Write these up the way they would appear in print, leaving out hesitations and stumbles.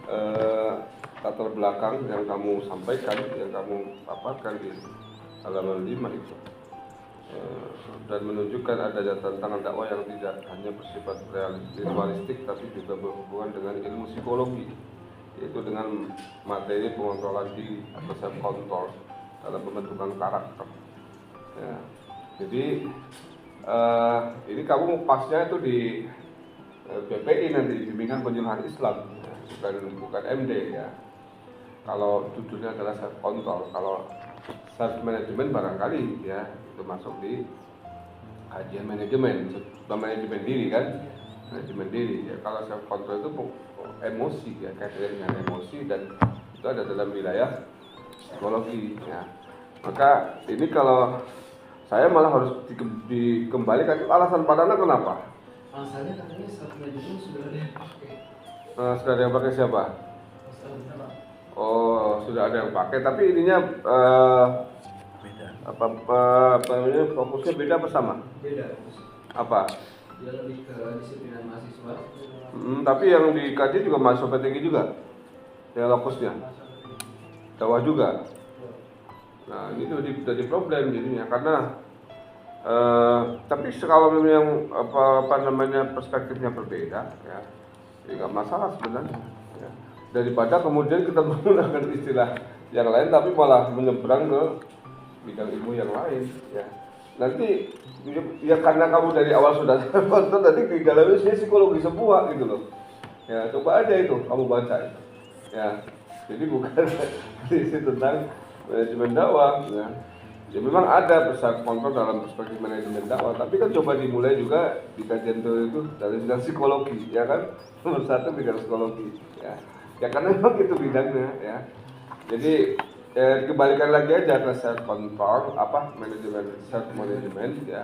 eh, latar belakang yang kamu sampaikan, yang kamu paparkan di halaman 5 itu, dan menunjukkan adanya tantangan dakwah yang tidak hanya bersifat ritualistik tapi juga berhubungan dengan ilmu psikologi, yaitu dengan materi pengontrolan diri atau self control dalam pembentukan karakter. Ya. Jadi ini kamu pasnya itu di BPI nanti, bimbingan penyuluhan Islam, ya, bukan MD ya. Kalau judulnya adalah self control, kalau self management barangkali ya itu masuk di kajian manajemen diri kan, manajemen diri ya. Kalau self control itu emosi ya, kaitannya dengan emosi, dan itu ada dalam wilayah psikologi ya. Maka ini kalau saya malah harus dikembalikan. Alasan Pak Nana kenapa? Alasannya katanya self management sudah ada yang pakai. Sudah ada yang pakai siapa? Oh, sudah ada yang pakai, tapi ininya beda. Apa namanya, fokusnya beda apa sama? Beda. Apa? Dia lebih ke disiplinan mahasiswa. Tapi yang dikaji juga mahasiswa tinggi juga, yang fokusnya dakwah juga. Nah, ini jadi problem jadinya, karena tapi kalau memang apa namanya perspektifnya berbeda ya nggak masalah sebenarnya ya. Daripada kemudian kita menggunakan istilah yang lain tapi malah menyeberang ke bidang ilmu yang lain ya. Nanti ya karena kamu dari awal sudah nonton tadi di dalamnya psikologi semua gitu loh ya, coba aja itu kamu baca itu ya. Jadi bukan isi tentang manajemen dakwah ya. Ya memang ada self control dalam perspektif manajemen dakwah, tapi kan coba dimulai juga di kajian itu dari bidang psikologi, ya kan? Nomor 1 bidang psikologi, ya. Ya karena memang itu bidangnya, ya. Jadi kembalikan lagi aja ke self control, manajemen self management, ya.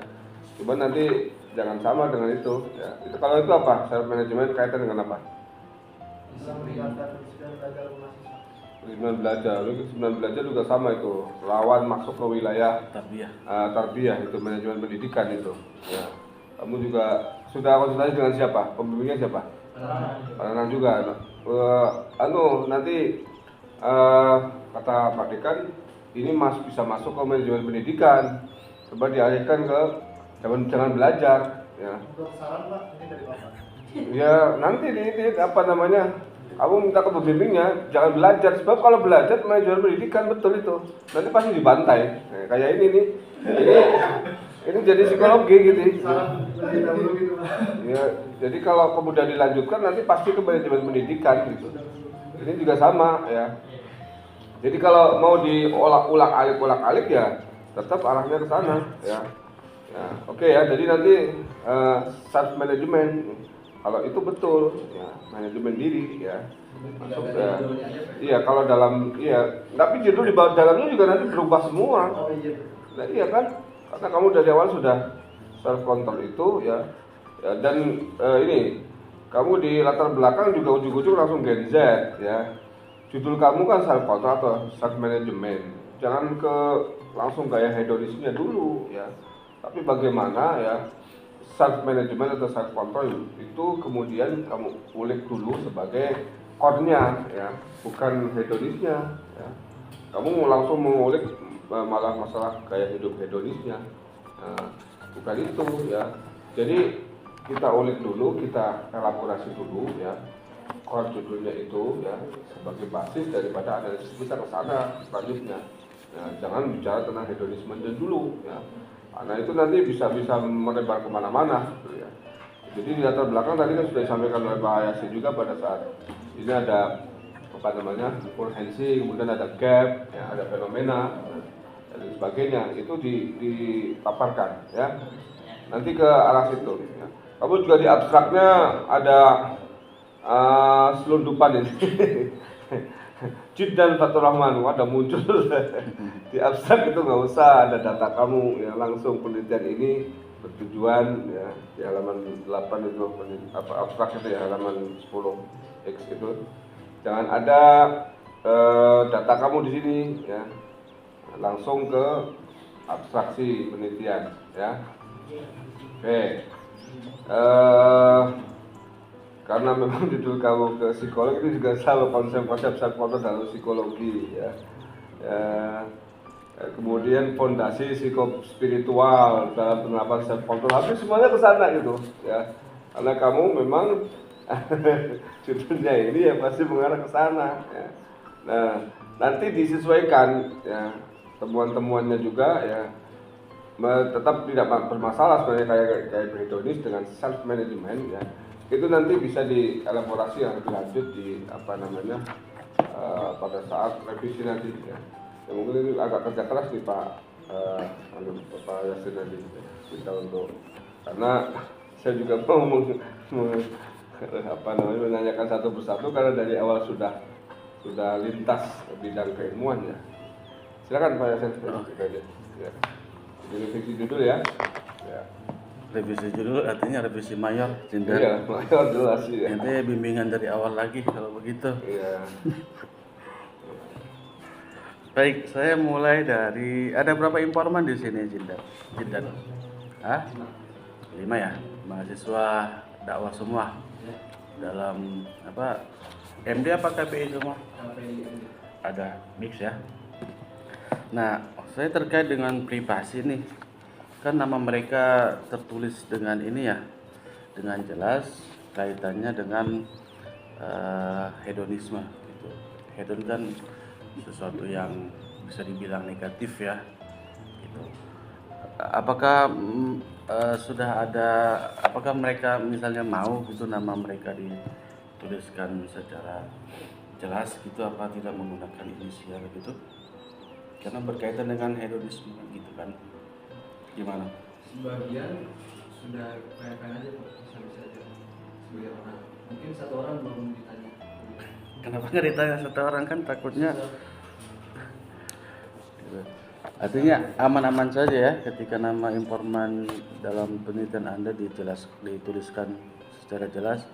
Coba nanti jangan sama dengan itu, ya. Itu kalau itu apa? Self management kaitan dengan apa? Bisa meningkatkan disiplin belajar mahasiswa. Disiplin belajar juga sama itu, lawan masuk ke wilayah tarbiyah itu manajemen pendidikan itu ya. Kamu juga sudah konsultasi dengan siapa? Pembimbingnya siapa? Pak Nanang juga. Nanti kata Pak Dekan ini bisa masuk ke manajemen pendidikan, coba dialihkan ke jangan belajar ya. Untuk saran Pak, ini dari Bapak. Ya nanti di apa namanya, kamu minta ke pembimbingnya jangan belajar, sebab kalau belajar manajemen pendidikan betul itu nanti pasti dibantai. Nah, kayak ini nih, ini jadi psikologi gitu. Ya, jadi kalau kemudian dilanjutkan nanti pasti ke manajemen pendidikan gitu. Ini juga sama ya. Jadi kalau mau diolak-alik ya tetap arahnya ke sana ya. Ya, oke ya. Jadi nanti self management. Kalau itu betul, ya manajemen diri, ya masuk ya. Iya, kalau dalam tapi judul di dalamnya juga nanti berubah semua. Nah, iya kan? Karena kamu dari awal sudah self control itu, ya dan ini kamu di latar belakang juga ujung-ujung langsung Gen Z, ya. Judul kamu kan self control atau self management. Jangan langsung gaya hedonisnya dulu, ya. Tapi bagaimana ya? Self management atau self control itu kemudian kamu ulik dulu sebagai core-nya ya, bukan hedonisnya ya. Kamu langsung mengulik malah masalah gaya hidup hedonisnya. Nah, bukan itu ya. Jadi kita ulik dulu, kita elaborasi dulu ya. Core judulnya itu ya sebagai basis daripada analisis kita ke sana selanjutnya. Ya, jangan bicara tentang hedonisme dulu ya. Nah itu nanti bisa melebar kemana-mana gitu ya. Jadi di latar belakang tadi kan sudah disampaikan oleh Pak Yasin juga pada saat ini ada urgensi, kemudian ada gap, ya, ada fenomena dan sebagainya, itu dipaparkan ya. Nanti ke arah situ ya. Kamu juga di abstraknya ada selundupan ini. Cid dan Fatur Rahman ada muncul di abstrak itu nggak usah ada data kamu ya, langsung penelitian ini bertujuan ya di halaman 8 itu abstrak itu ya, halaman 10X itu jangan ada data kamu di sini ya, langsung ke abstraksi penelitian ya. Oke. karena memang judul kamu ke psikolog itu juga selalu konsep-konsep self control dalam psikologi ya. Kemudian fondasi psikospiritual dalam penerapan self control, habis semuanya ke sana gitu ya. Karena kamu memang judulnya ini ya pasti mengarah ke sana ya. Nah, nanti disesuaikan ya temuan-temuannya juga ya. Tetap tidak bermasalah sebenarnya kayak hedonis dengan self management ya. Itu nanti bisa dielaborasi yang lebih lanjut di pada saat revisi nanti ya. Ya mungkin ini agak kerja keras nih Pak Yasin nanti kita untuk, karena saya juga mau menanyakan satu persatu karena dari awal sudah lintas bidang keilmuan ya. Silakan Pak Yasin. Ya. Revisi judul ya. Revisi judul artinya revisi mayor, Cinta. Iya, mayor jelas ya. Nanti bimbingan dari awal lagi kalau begitu. Iya. Baik, saya mulai dari ada berapa informan di sini, Cinta? Hah? 5 ya, mahasiswa dakwah semua. Dalam apa? MD apa KPI semua? Ada mix ya. Nah, saya terkait dengan privasi nih. Kan nama mereka tertulis dengan ini ya, dengan jelas kaitannya dengan hedonisme gitu. Hedon kan sesuatu yang bisa dibilang negatif ya gitu. Apakah apakah mereka misalnya mau gitu nama mereka dituliskan secara jelas gitu, apa tidak menggunakan inisial gitu, karena berkaitan dengan hedonisme gitu kan, gimana? Sebagian sudah kayak aja Pak, bisa aja sebagian orang. Mungkin satu orang belum ditanya. Kenapa nggak ditanya satu orang, kan takutnya artinya aman-aman saja ya ketika nama informan dalam penelitian Anda dituliskan secara jelas,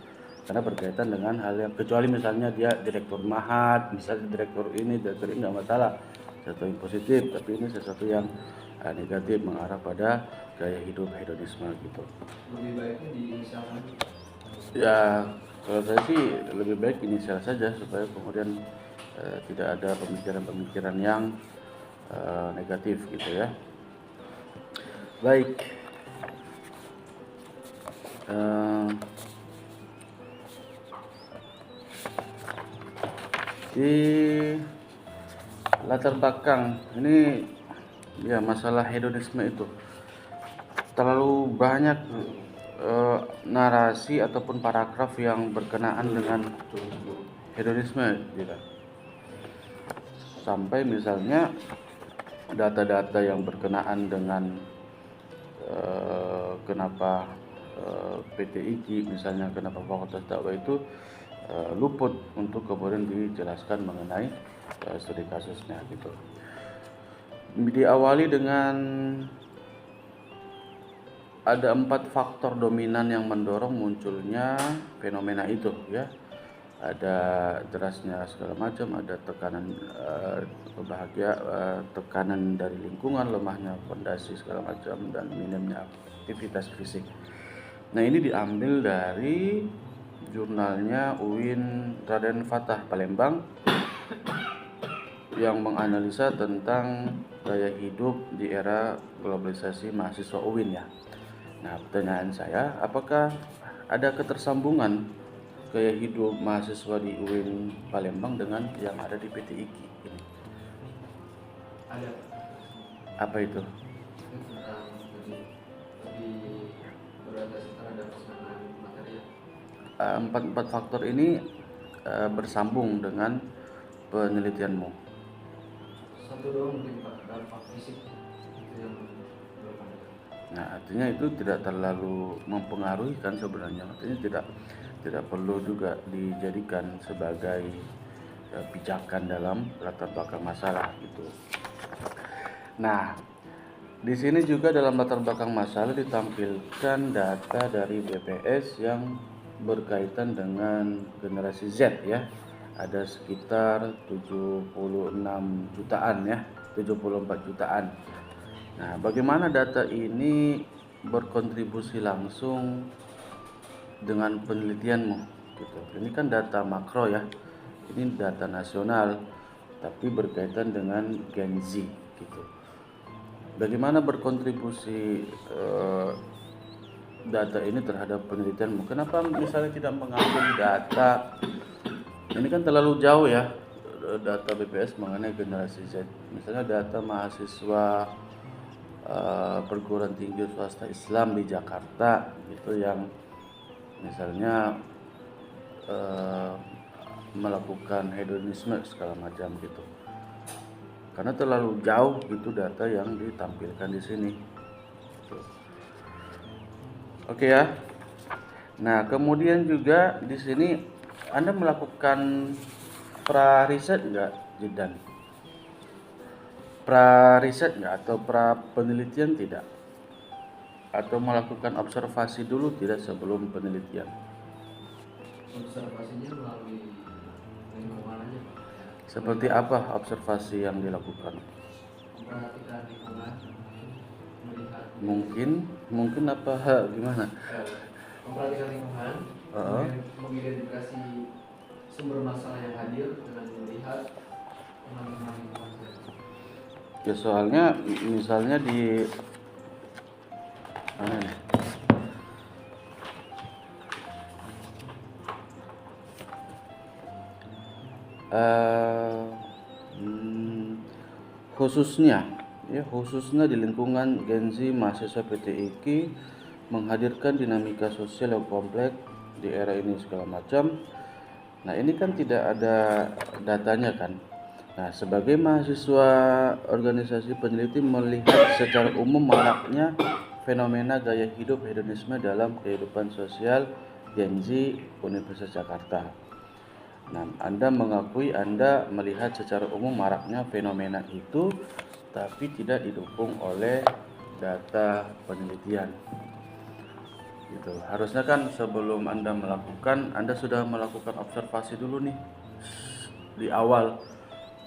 karena berkaitan dengan hal yang, kecuali misalnya dia direktur mahat, misalnya direktur ini nggak masalah, sesuatu yang positif, tapi ini sesuatu yang negatif mengarah pada gaya hidup hedonisme gitu. Lebih baiknya diinisialkan. Ya kalau saya sih lebih baik inisial saja supaya kemudian tidak ada pemikiran-pemikiran yang negatif gitu ya. Baik, di latar belakang ini ya masalah hedonisme itu terlalu banyak narasi ataupun paragraf yang berkenaan dengan hedonisme gitu. Sampai misalnya data-data yang berkenaan dengan kenapa PT IKI misalnya, kenapa Fakultas Dakwah itu luput untuk kemudian dijelaskan mengenai studi kasusnya gitu. Diawali dengan ada 4 faktor dominan yang mendorong munculnya fenomena itu ya. Ada derasnya segala macam, ada tekanan tekanan dari lingkungan, lemahnya fondasi segala macam, dan minimnya aktivitas fisik. Nah, ini diambil dari jurnalnya UIN Raden Fatah Palembang yang menganalisa tentang gaya hidup di era globalisasi mahasiswa UIN ya. Nah, pertanyaan saya, apakah ada ketersambungan gaya hidup mahasiswa di UIN Palembang dengan yang ada di PT IKI ini? Ada. Apa itu? Tentang lebih berorientasi terhadap kesenangan material. 4 faktor ini bersambung dengan penelitianmu. Satu doang mungkin Pak, dampak fisik itu yang belum ada. Nah, artinya itu tidak terlalu mempengaruhi kan sebenarnya. Artinya tidak perlu juga dijadikan sebagai pijakan dalam latar belakang masalah gitu. Nah, di sini juga dalam latar belakang masalah ditampilkan data dari BPS yang berkaitan dengan generasi Z ya. Ada sekitar 76 jutaan ya, 74 jutaan. Nah, bagaimana data ini berkontribusi langsung dengan penelitianmu gitu. Ini kan data makro ya, ini data nasional, tapi berkaitan dengan Gen Z gitu. Bagaimana berkontribusi data ini terhadap penelitianmu? Kenapa misalnya tidak mengambil data? Ini kan terlalu jauh ya, data BPS mengenai generasi Z. Misalnya data mahasiswa perguruan tinggi swasta Islam di Jakarta gitu, yang misalnya melakukan hedonisme segala macam gitu. Karena terlalu jauh itu data yang ditampilkan di sini. Oke ya. Nah, kemudian juga di sini Anda melakukan pra-riset enggak, Jidan? Pra-riset enggak atau pra-penelitian tidak? Atau melakukan observasi dulu tidak sebelum penelitian? Observasinya melalui lingkungan aja Pak. Seperti apa observasi yang dilakukan? Memperhatikan lingkungan, melihat. Mungkin apa gimana? Memperhatikan lingkungan, mengidentifikasi sumber masalah yang hadir dengan melihat pengalaman lingkungan. Ya soalnya misalnya di mana nih? Khususnya di lingkungan Gen Z mahasiswa PTIK menghadirkan dinamika sosial yang kompleks di era ini segala macam. Nah, ini kan tidak ada datanya kan. Nah, sebagai mahasiswa organisasi peneliti melihat secara umum maraknya fenomena gaya hidup hedonisme dalam kehidupan sosial Gen Z Universitas Jakarta. Nah, Anda mengakui Anda melihat secara umum maraknya fenomena itu, tapi tidak didukung oleh data penelitian. Gitu. Harusnya kan sebelum Anda melakukan, Anda sudah melakukan observasi dulu nih di awal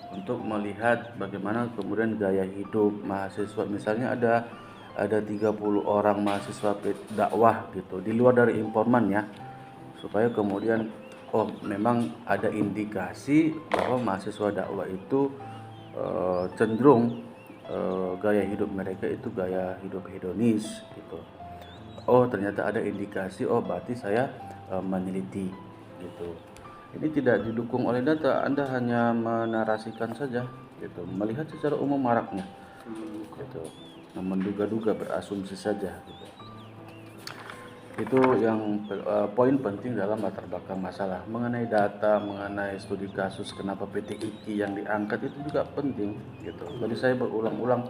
untuk melihat bagaimana kemudian gaya hidup mahasiswa. Misalnya ada 30 orang mahasiswa dakwah gitu, di luar dari informan ya, supaya kemudian memang ada indikasi bahwa mahasiswa dakwah itu cenderung gaya hidup mereka itu gaya hidup hedonis gitu. Ternyata ada indikasi, berarti saya meneliti gitu. Ini tidak didukung oleh data, Anda hanya menarasikan saja gitu, melihat secara umum maraknya gitu. Nah, menduga-duga, berasumsi saja gitu. Itu yang poin penting dalam latar belakang masalah. Mengenai data, mengenai studi kasus kenapa PTIK yang diangkat itu juga penting gitu. Jadi saya berulang-ulang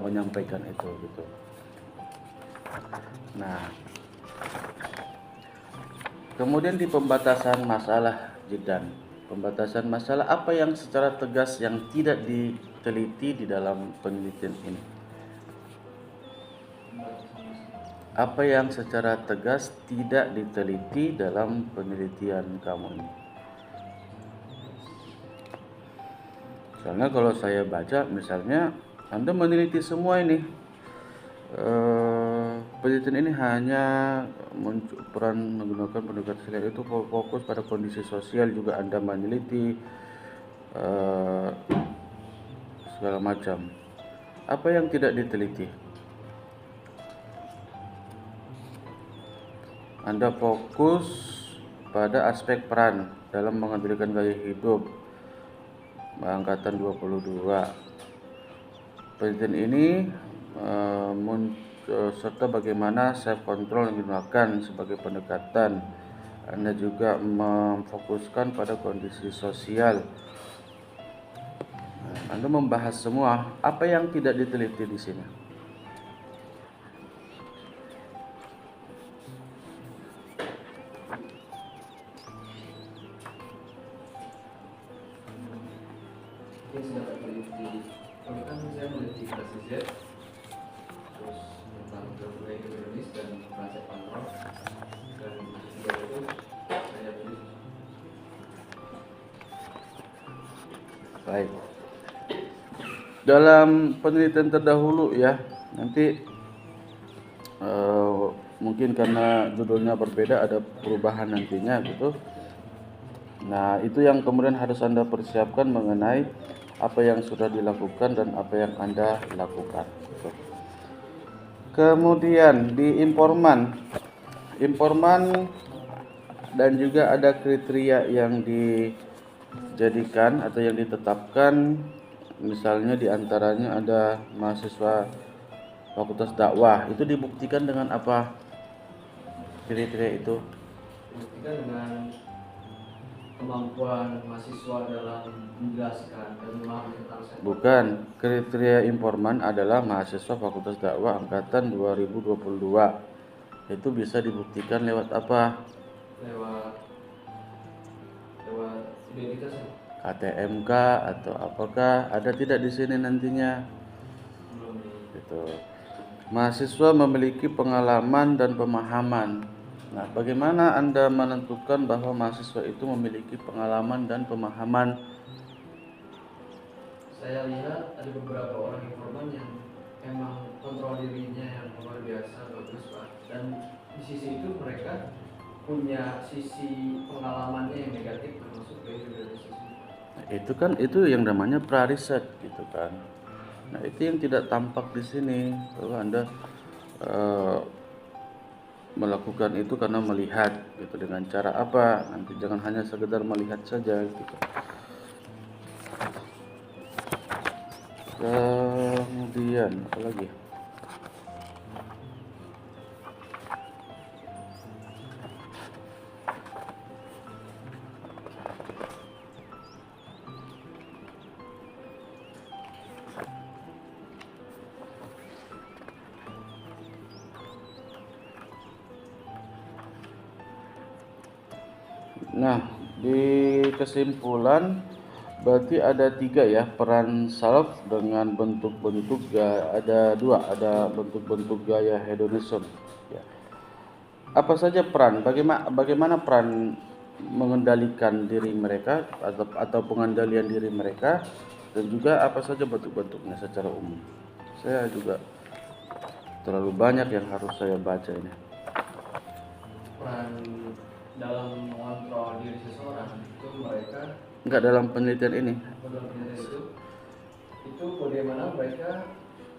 menyampaikan itu gitu. Nah, kemudian di pembatasan masalah, Jidan, pembatasan masalah apa yang secara tegas yang tidak diteliti di dalam penelitian ini? Apa yang secara tegas tidak diteliti dalam penelitian kamu ini? Soalnya kalau saya baca, misalnya Anda meneliti semua ini, penelitian ini hanya peran menggunakan pendekatan sosial itu fokus pada kondisi sosial, juga Anda meneliti segala macam. Apa yang tidak diteliti? Anda fokus pada aspek peran dalam mengendalikan gaya hidup angkatan 22. Penelitian ini serta bagaimana self control yang digunakan sebagai pendekatan. Anda juga memfokuskan pada kondisi sosial. Anda membahas semua. Apa yang tidak diteliti di sini? Mungkin sudah terteliti. Kalau kan saya meneliti generasi Z, terus tentang budaya Indonesia dan konsep kontrol, dan juga itu saya tulis. Baik. Dalam penelitian terdahulu ya, nanti mungkin karena judulnya berbeda ada perubahan nantinya gitu. Nah, itu yang kemudian harus Anda persiapkan mengenai apa yang sudah dilakukan dan apa yang Anda lakukan gitu. Kemudian di informan dan juga ada kriteria yang dijadikan atau yang ditetapkan. Misalnya diantaranya ada mahasiswa fakultas dakwah, itu dibuktikan dengan apa kriteria itu? Dibuktikan dengan kemampuan mahasiswa dalam menjelaskan dan memahami tentang sektor. Bukan, kriteria informan adalah mahasiswa fakultas dakwah angkatan 2022. Itu bisa dibuktikan lewat apa? Lewat identitasnya. KTMK atau apakah ada tidak di sini nantinya? Belum Gitu. Mahasiswa memiliki pengalaman dan pemahaman. Nah, bagaimana Anda menentukan bahwa mahasiswa itu memiliki pengalaman dan pemahaman? Saya lihat ada beberapa orang informan yang emang kontrol dirinya yang luar biasa bagus Pak, dan di sisi itu mereka punya sisi pengalamannya yang negatif termasuk dari sisi. Nah, itu yang namanya pra-riset gitu kan. Nah, itu yang tidak tampak di sini bahwa Anda melakukan itu karena melihat gitu. Dengan cara apa? Nanti jangan hanya sekedar melihat saja gitu. Kemudian apa lagi? Nah, di kesimpulan berarti ada 3 ya, peran self dengan bentuk-bentuk ada 2, ada bentuk-bentuk gaya hedonisme ya. Apa saja peran? Bagaimana peran mengendalikan diri mereka atau pengendalian diri mereka, dan juga apa saja bentuk-bentuknya secara umum. Saya juga terlalu banyak yang harus saya baca ini. Peran dalam mengontrol diri seseorang itu mereka Enggak dalam penelitian ini. dalam itu bagaimana mereka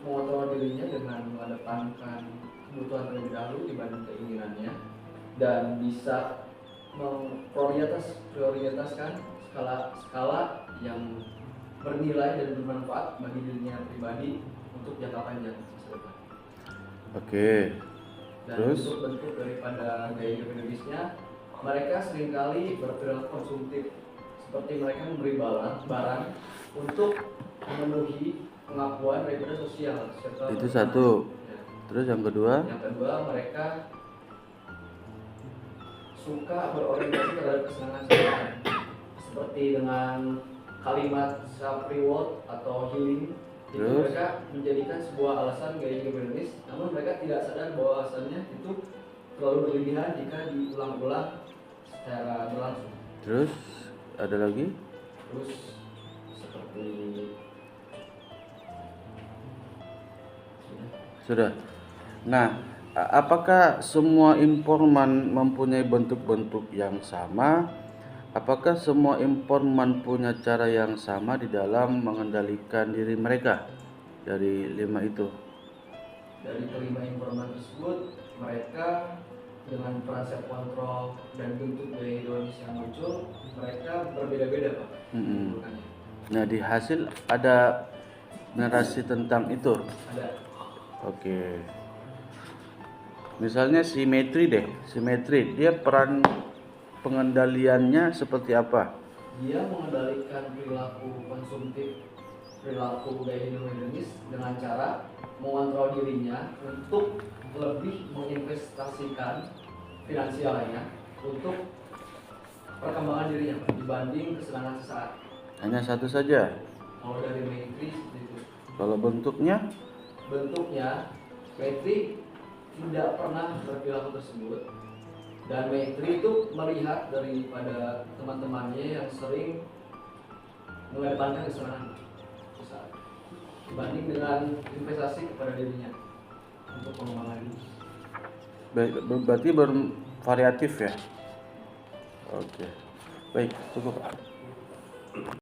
mengontrol dirinya dengan mengedepankan kebutuhan terlebih dahulu dibanding keinginannya, dan bisa memprioritaskan skala yang bernilai dan bermanfaat bagi dirinya pribadi untuk jangka panjang masa depan. Oke. Dan Terus? untuk bentuk daripada gaya hidup hedonisnya, mereka seringkali berperilaku konsumtif, seperti mereka memberi barang untuk memenuhi pengakuan daripada sosial. Itu satu. Ya. Terus yang kedua? Yang kedua, mereka suka berorientasi terhadap kesenangan sesaat, seperti dengan kalimat self reward atau healing. Itu Terus? mereka menjadikan sebuah alasan gaya hidup hedonis, namun mereka tidak sadar bahwa alasannya itu terlalu berlebihan jika diulang-ulang secara berlangsung. Terus ada lagi? Terus seperti Sudah. Nah, apakah semua informan mempunyai bentuk-bentuk yang sama? Apakah semua informan punya cara yang sama di dalam mengendalikan diri mereka dari 5 itu? dari kelima informan tersebut, mereka dengan peran self control dan bentuk gaya hedonis yang muncul, mereka berbeda-beda Pak. Nah, di hasil ada narasi tentang itu. Ada. Oke. Misalnya simetri deh, dia peran pengendaliannya seperti apa? Dia mengendalikan perilaku konsumtif, perilaku gaya hidup hedonis dengan cara mengontrol dirinya untuk lebih menginvestasikan finansialnya untuk perkembangan dirinya Pak, dibanding kesenangan sesaat. Hanya satu saja. Kalau dari Maitri seperti itu. Kalau bentuknya? Bentuknya, Maitri tidak pernah berperilaku tersebut, dan Maitri itu melihat daripada teman-temannya yang sering mengedepankan kesenangan sesaat dibanding dengan investasi kepada dirinya untuk pengembangan diri. berarti bervariatif ya. Oke, baik, cukup.